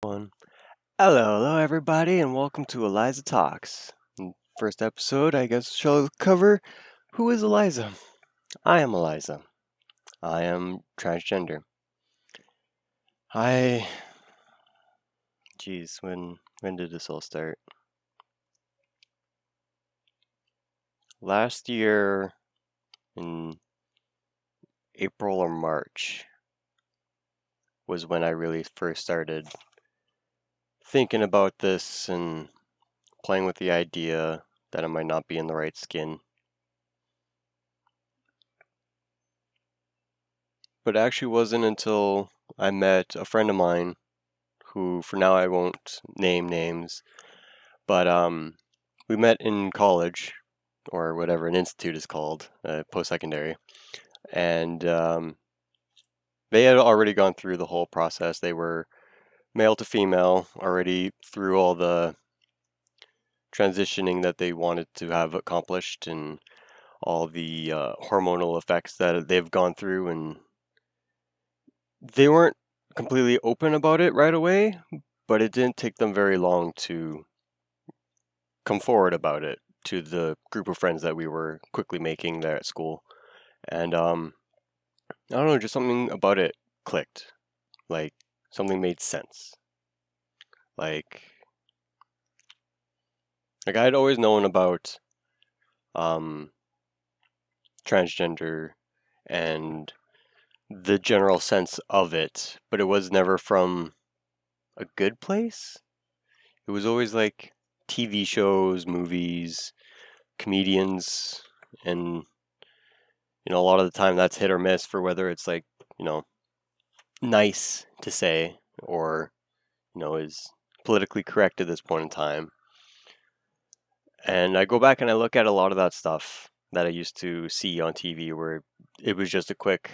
One. Hello, everybody, and welcome to ElizaTalks. First episode, I guess, shall cover who is Eliza. I am Eliza. I am transgender. Geez, when did this all start? Last year, in April or March, was when I really first started thinking about this and playing with the idea that I might not be in the right skin. But it actually wasn't until I met a friend of mine who, for now, I won't name names, but we met in college, or whatever an institute is called, post-secondary, and they had already gone through the whole process. They were male to female, already through all the transitioning that they wanted to have accomplished and all the hormonal effects that they've gone through, and they weren't completely open about it right away, but it didn't take them very long to come forward about it to the group of friends that we were quickly making there at school. And I don't know, just something about it clicked. Like something made sense. Like I had always known about transgender and the general sense of it, but it was never from a good place. It was always like TV shows, movies, comedians, and a lot of the time that's hit or miss for whether it's like, nice to say or, is politically correct at this point in time. And I go back and I look at a lot of that stuff that I used to see on TV where it was just a quick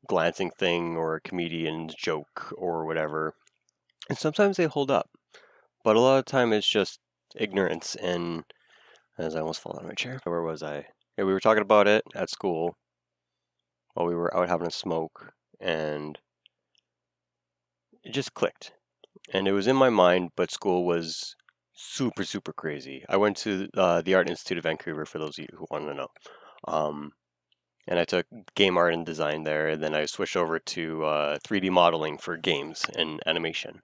glancing thing or a comedian's joke or whatever. And sometimes they hold up, but a lot of the time it's just ignorance. And as I almost fall out of my chair, where was I? Yeah, we were talking about it at school while we were out having a smoke, and it just clicked. And it was in my mind, but school was super, super crazy. I went to the Art Institute of Vancouver, for those of you who want to know. And I took game art and design there, and then I switched over to 3D modeling for games and animation.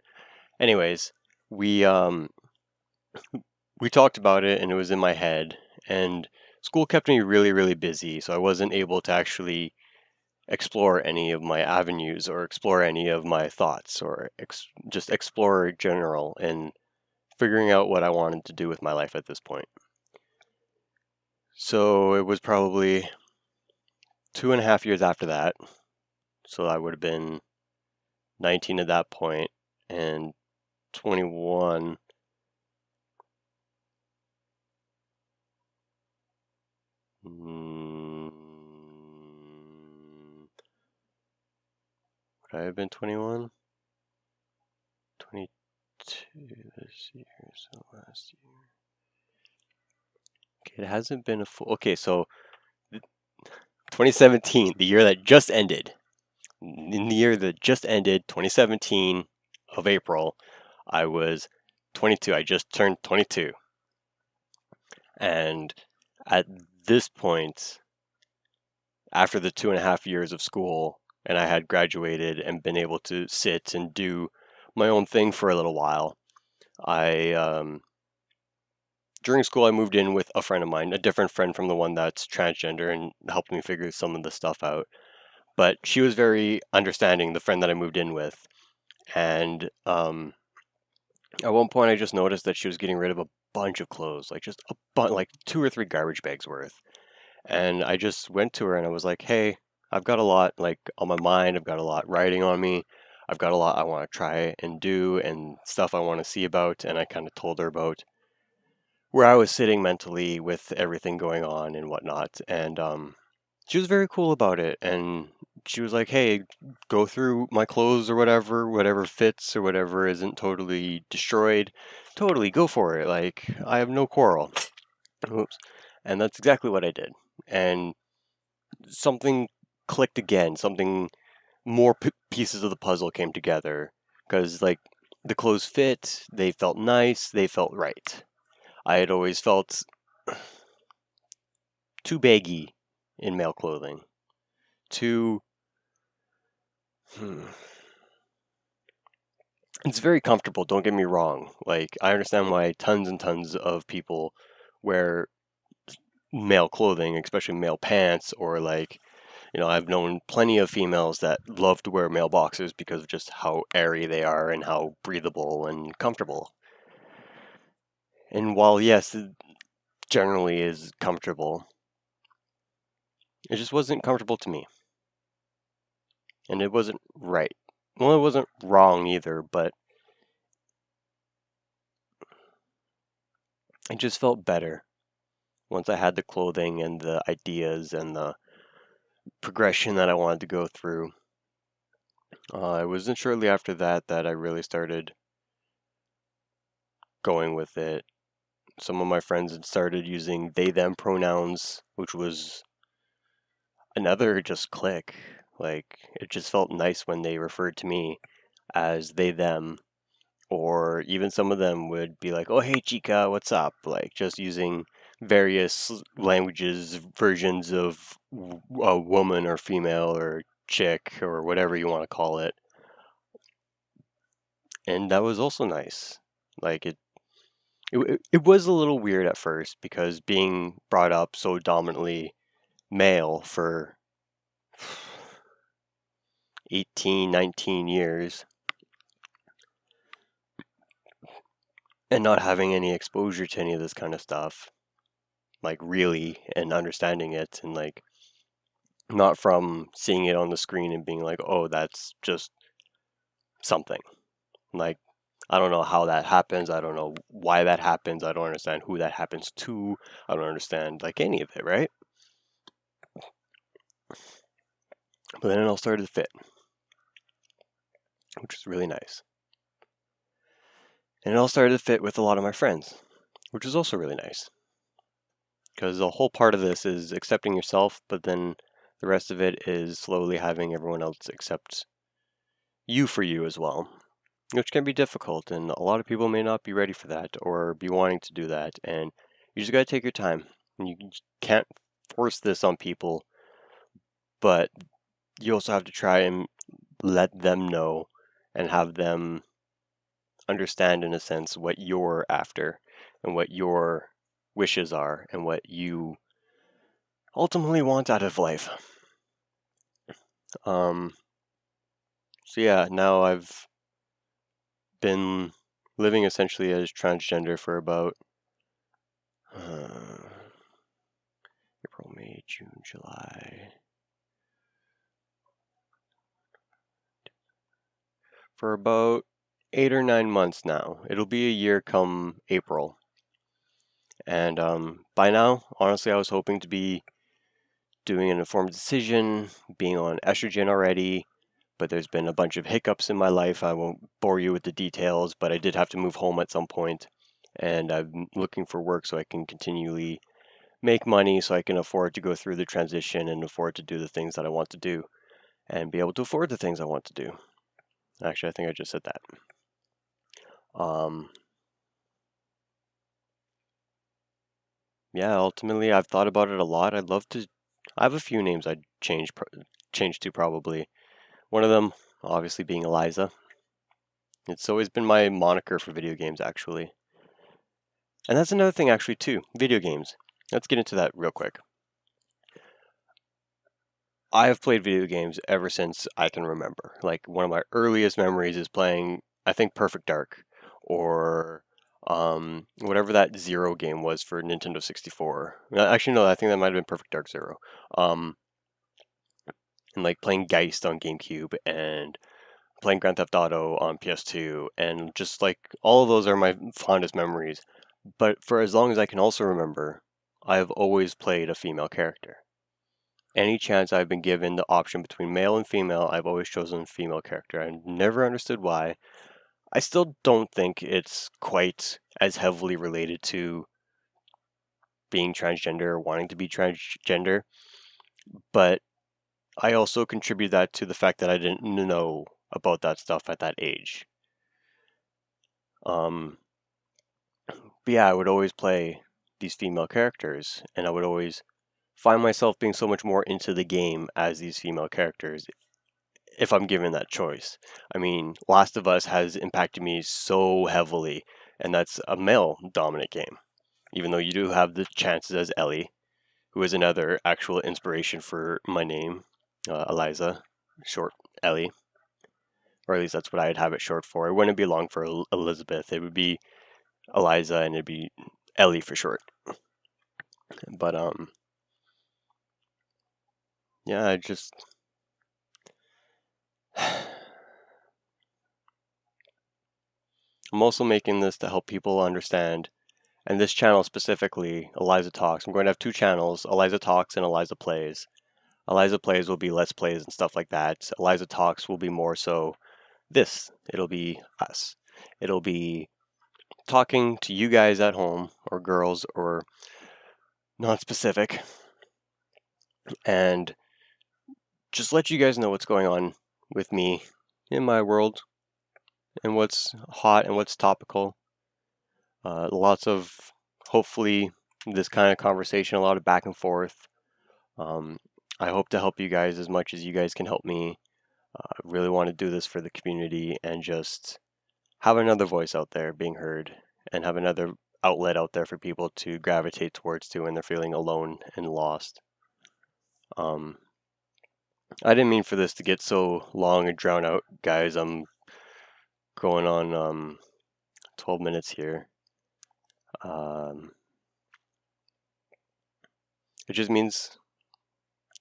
Anyways, we talked about it, and it was in my head, and school kept me really, really busy, so I wasn't able to actually explore any of my avenues or explore any of my thoughts or just explore general and figuring out what I wanted to do with my life at this point. So it was probably 2.5 years after that. So I would have been 19 at that point and 21. Would I have been 21? 22 this year, so last year. Okay, it hasn't been a full. Okay, so 2017, the year that just ended. In the year that just ended, 2017 of April, I was 22. I just turned 22. And at this point, after the 2.5 years of school, and I had graduated and been able to sit and do my own thing for a little while, during school, I moved in with a friend of mine, a different friend from the one that's transgender, and helped me figure some of the stuff out. But she was very understanding, the friend that I moved in with. And at one point, I just noticed that she was getting rid of a bunch of clothes, like just like 2 or 3 garbage bags worth. And I just went to her and I was like, "Hey, I've got a lot like on my mind. I've got a lot riding on me. I've got a lot I want to try and do and stuff I want to see about." And I kind of told her about where I was sitting mentally with everything going on and whatnot. And she was very cool about it. And she was like, "Hey, go through my clothes or whatever fits or whatever isn't totally destroyed. Totally go for it. Like, I have no quarrel." Oops. And that's exactly what I did. And something clicked again. Something more pieces of the puzzle came together. Because, like, the clothes fit, they felt nice, they felt right. I had always felt too baggy in male clothing. Too... It's very comfortable, don't get me wrong. Like, I understand why tons and tons of people wear male clothing, especially male pants, or like, I've known plenty of females that love to wear male boxers because of just how airy they are and how breathable and comfortable. And while, yes, it generally is comfortable, it just wasn't comfortable to me. And it wasn't right. Well, it wasn't wrong either, but it just felt better once I had the clothing and the ideas and the progression that I wanted to go through. It wasn't shortly after that that I really started going with it. Some of my friends had started using they them pronouns, which was another just click. Like, it just felt nice when they referred to me as they them, or even some of them would be like, "Oh, hey chica, what's up?" Like, just using various languages, versions of a woman or female or chick or whatever you want to call it. And that was also nice. Like, it was a little weird at first because being brought up so dominantly male for 18, 19 years and not having any exposure to any of this kind of stuff, like really, and understanding it, and like not from seeing it on the screen and being like, oh, that's just something. Like, I don't know how that happens. I don't know why that happens. I don't understand who that happens to. I don't understand like any of it, right? But then it all started to fit, which is really nice. And it all started to fit with a lot of my friends, which is also really nice. Because the whole part of this is accepting yourself, but then the rest of it is slowly having everyone else accept you for you as well, which can be difficult. And a lot of people may not be ready for that or be wanting to do that. And you just got to take your time. And you can't force this on people, but you also have to try and let them know and have them understand, in a sense, what you're after and what your wishes are and what you ultimately want out of life. So yeah, now I've been living essentially as transgender for about April, May, June, July, for about 8 or 9 months now. It'll be a year come April. And by now, honestly, I was hoping to be doing an informed decision, being on estrogen already, but there's been a bunch of hiccups in my life. I won't bore you with the details, but I did have to move home at some point, and I'm looking for work so I can continually make money so I can afford to go through the transition and afford to do the things that I want to do and be able to afford the things I want to do. Actually, I think I just said that. Yeah, ultimately, I've thought about it a lot. I'd love to. I have a few names I'd change to probably. One of them, obviously, being Eliza. It's always been my moniker for video games, actually. And that's another thing, actually, too. Video games. Let's get into that real quick. I have played video games ever since I can remember. Like, one of my earliest memories is playing, I think, Perfect Dark, or whatever that Zero game was for Nintendo 64. Actually, no, I think that might have been Perfect Dark Zero. Um, and like playing Geist on GameCube and playing Grand Theft Auto on PS2, and just like all of those are my fondest memories. But for as long as I can also remember, I've always played a female character. Any chance I've been given the option between male and female, I've always chosen female character. I never understood why. I still don't think it's quite as heavily related to being transgender or wanting to be transgender, but I also contribute that to the fact that I didn't know about that stuff at that age. But yeah, I would always play these female characters, and I would always find myself being so much more into the game as these female characters if I'm given that choice. I mean, Last of Us has impacted me so heavily, and that's a male dominant game. Even though you do have the chances as Ellie, who is another actual inspiration for my name, Eliza, short Ellie, or at least that's what I'd have it short for. It wouldn't be long for Elizabeth. It would be Eliza, and it'd be Ellie for short. But yeah, I just I'm also making this to help people understand, and this channel specifically, ElizaTalks. I'm going to have two channels, ElizaTalks and ElizaPlays. ElizaPlays will be Let's Plays and stuff like that. ElizaTalks will be more so this. It'll be us. It'll be talking to you guys at home, or girls, or non-specific, and just let you guys know what's going on with me in my world and what's hot and what's topical. Lots of, hopefully, this kind of conversation, a lot of back and forth. Um, I hope to help you guys as much as you guys can help me. I really want to do this for the community and just have another voice out there being heard, and have another outlet out there for people to gravitate towards to when they're feeling alone and lost. Um, I didn't mean for this to get so long and drawn out, guys. I'm going on 12 minutes here. It just means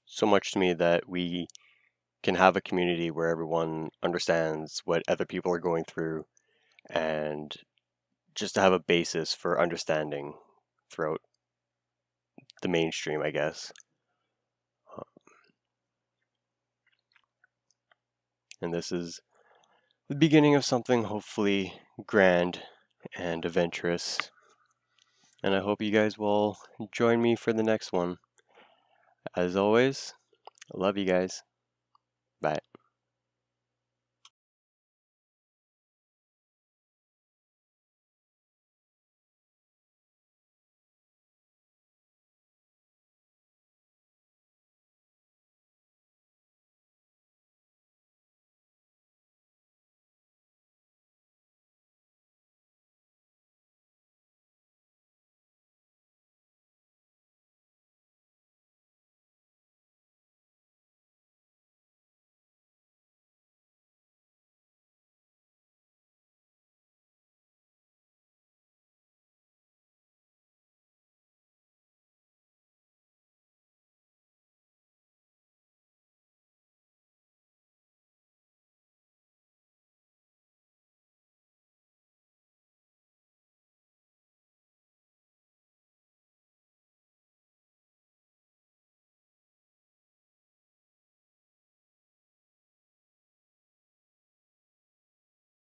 so much to me that we can have a community where everyone understands what other people are going through, and just to have a basis for understanding throughout the mainstream, I guess. And this is the beginning of something hopefully grand and adventurous. And I hope you guys will join me for the next one. As always, I love you guys.